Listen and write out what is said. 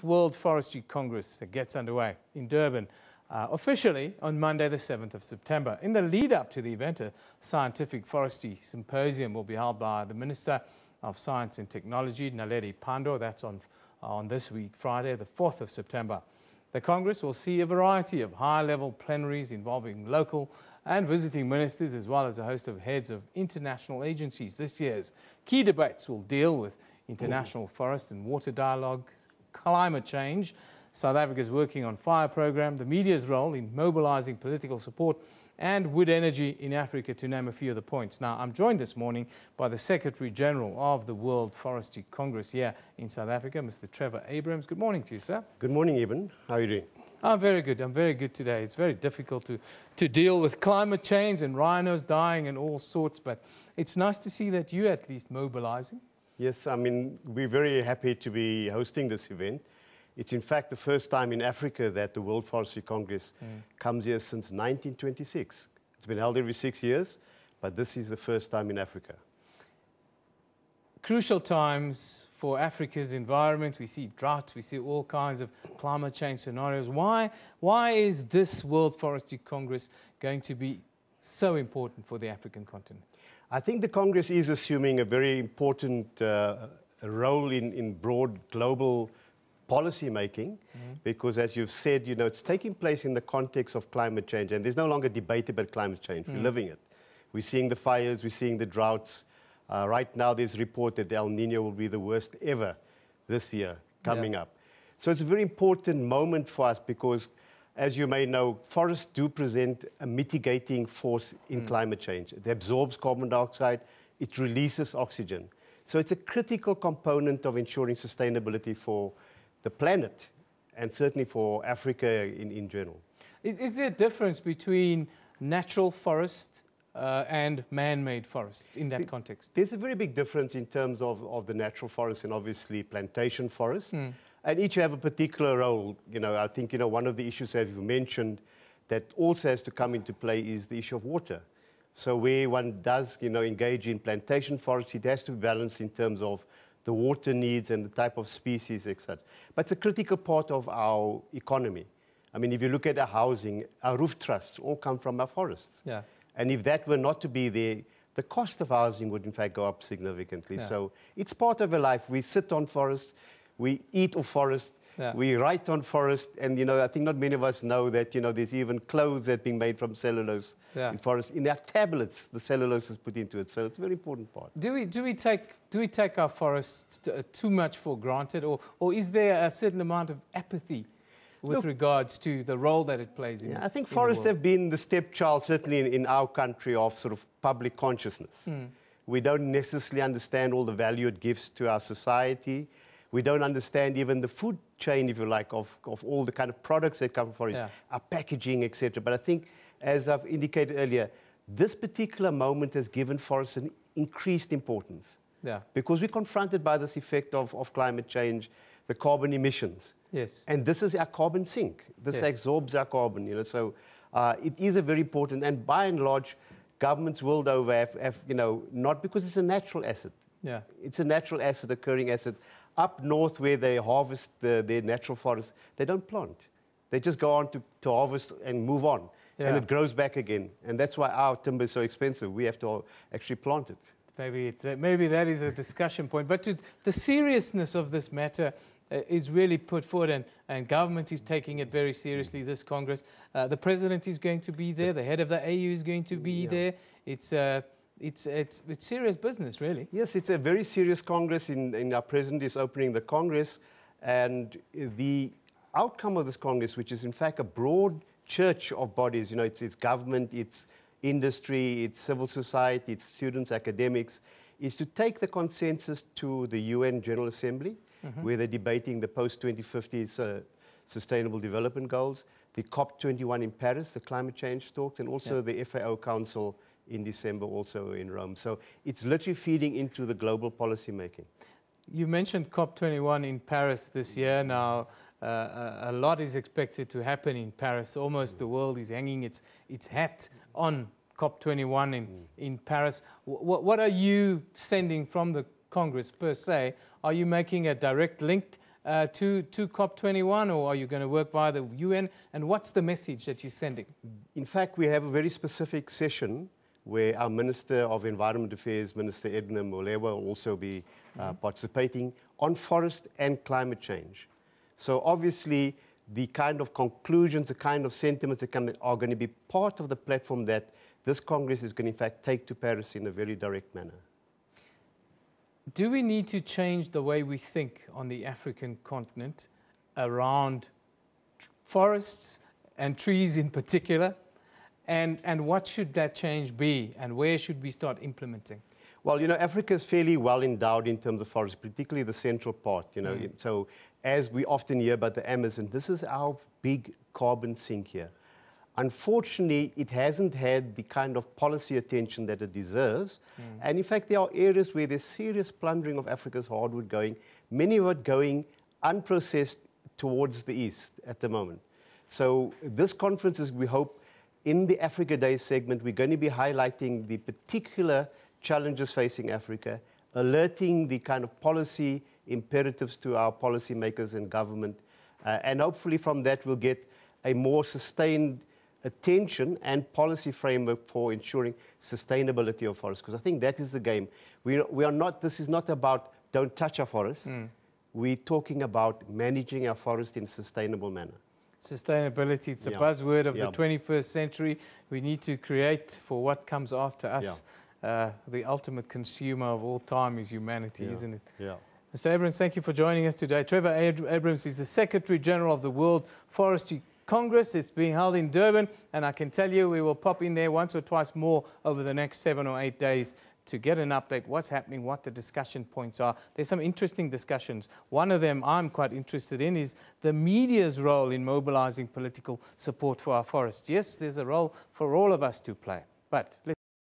World Forestry Congress that gets underway in Durban officially on Monday the 7th of September. In the lead up to the event, a scientific forestry symposium will be held by the Minister of Science and Technology, Naledi Pandor. That's on this week, Friday the 4th of September. The Congress will see a variety of high-level plenaries involving local and visiting ministers, as well as a host of heads of international agencies. This year's key debates will deal with international forest and water dialogue, climate change, South Africa's working on fire program, the media's role in mobilizing political support, and wood energy in Africa, to name a few of the points. Now, I'm joined this morning by the Secretary General of the World Forestry Congress here in South Africa, Mr. Trevor Abrams. Good morning to you, sir. Good morning, Eben. How are you doing? I'm very good. I'm very good today. It's very difficult to deal with climate change and rhinos dying and all sorts, but it's nice to see that you're at least mobilizing. Yes, I mean, we're very happy to be hosting this event. It's in fact the first time in Africa that the World Forestry Congress comes here since 1926. It's been held every 6 years, but this is the first time in Africa. Crucial times for Africa's environment. We see drought, we see all kinds of climate change scenarios. Why is this World Forestry Congress going to be so important for the African continent? I think the Congress is assuming a very important role in broad global policy making, because as you've said, you know, it's taking place in the context of climate change, and there's no longer debate about climate change. We're living it. We're seeing the fires, we're seeing the droughts. Right now there's a report that the El Nino will be the worst ever this year coming up. So it's a very important moment for us because, as you may know, forests do present a mitigating force in climate change. It absorbs carbon dioxide, it releases oxygen. So it's a critical component of ensuring sustainability for the planet and certainly for Africa in general. Is there a difference between natural forest and man-made forests in that context? There's a very big difference in terms of the natural forest and obviously plantation forests. And each have a particular role. You know, I think, you know, one of the issues that you mentioned that also has to come into play is the issue of water. So where one does, you know, engage in plantation forestry, it has to be balanced in terms of the water needs and the type of species, etc. But it's a critical part of our economy. I mean, if you look at our housing, our roof trusts all come from our forests. Yeah. And if that were not to be there, the cost of housing would in fact go up significantly. Yeah. So it's part of our life. We sit on forests. We eat off forest, we write on forest, and, you know, I think not many of us know that, you know, there's even clothes that are being made from cellulose in forest. In our tablets, the cellulose is put into it, so it's a very important part. Do we take our forests too much for granted, or is there a certain amount of apathy with regards to the role that it plays in? Yeah, I think forests have been the stepchild, certainly in our country, of sort of public consciousness. We don't necessarily understand all the value it gives to our society. We don't understand even the food chain, if you like, of all the kind of products that come from forest, our packaging, etc. But I think, as I've indicated earlier, this particular moment has given forests an increased importance. Because we're confronted by this effect of climate change, the carbon emissions. And this is our carbon sink. This absorbs our carbon, you know. So it is a very important, and by and large, governments world over have, you know, not because it's a natural asset. It's a natural asset, occurring asset. Up north, where they harvest their natural forests, they don't plant. They just go on to harvest and move on. And it grows back again. And that's why our timber is so expensive. We have to actually plant it. Maybe that is a discussion point. But the seriousness of this matter is really put forward, and government is taking it very seriously, this Congress. The President is going to be there. The head of the AU is going to be there. It's serious business, really. Yes, it's a very serious Congress. Our President is opening the Congress, and the outcome of this Congress, which is in fact a broad church of bodies, you know, it's government, it's industry, it's civil society, it's students, academics, is to take the consensus to the UN General Assembly, where they're debating the post-2050 Sustainable Development Goals, the COP21 in Paris, the climate change talks, and also the FAO Council in December, also in Rome. So it's literally feeding into the global policy making. You mentioned COP21 in Paris this year. Now, a lot is expected to happen in Paris. Almost the world is hanging its hat on COP21 in Paris. What are you sending from the Congress per se? Are you making a direct link to COP21, or are you going to work via the UN? And what's the message that you're sending? In fact, we have a very specific session where our Minister of Environment Affairs, Minister Edna Molewa, will also be participating on forest and climate change. So obviously, the kind of conclusions, the kind of sentiments that are going to be part of the platform that this Congress is going to, in fact, take to Paris in a very direct manner. Do we need to change the way we think on the African continent around forests and trees in particular? And what should that change be, and where should we start implementing? Well, you know, Africa is fairly well endowed in terms of forest, particularly the central part, you know. So as we often hear about the Amazon, this is our big carbon sink here. Unfortunately, it hasn't had the kind of policy attention that it deserves. And in fact, there are areas where there's serious plundering of Africa's hardwood going, many of it going unprocessed towards the east at the moment. So this conference is, we hope, in the Africa Day segment, we're going to be highlighting the particular challenges facing Africa, alerting the kind of policy imperatives to our policymakers and government, and hopefully from that we'll get a more sustained attention and policy framework for ensuring sustainability of forests, because I think that is the game. We are not, this is not about don't touch our forests. We're talking about managing our forest in a sustainable manner. Sustainability, it's a buzzword of the 21st century. We need to create for what comes after us. The ultimate consumer of all time is humanity, isn't it? Mr. Abrams, thank you for joining us today. Trevor Abrams is the Secretary General of the World Forestry Congress. It's being held in Durban, and I can tell you we will pop in there once or twice more over the next 7 or 8 days to get an update, what's happening, what the discussion points are. There's some interesting discussions. One of them I'm quite interested in is the media's role in mobilizing political support for our forests. Yes, there's a role for all of us to play, but let's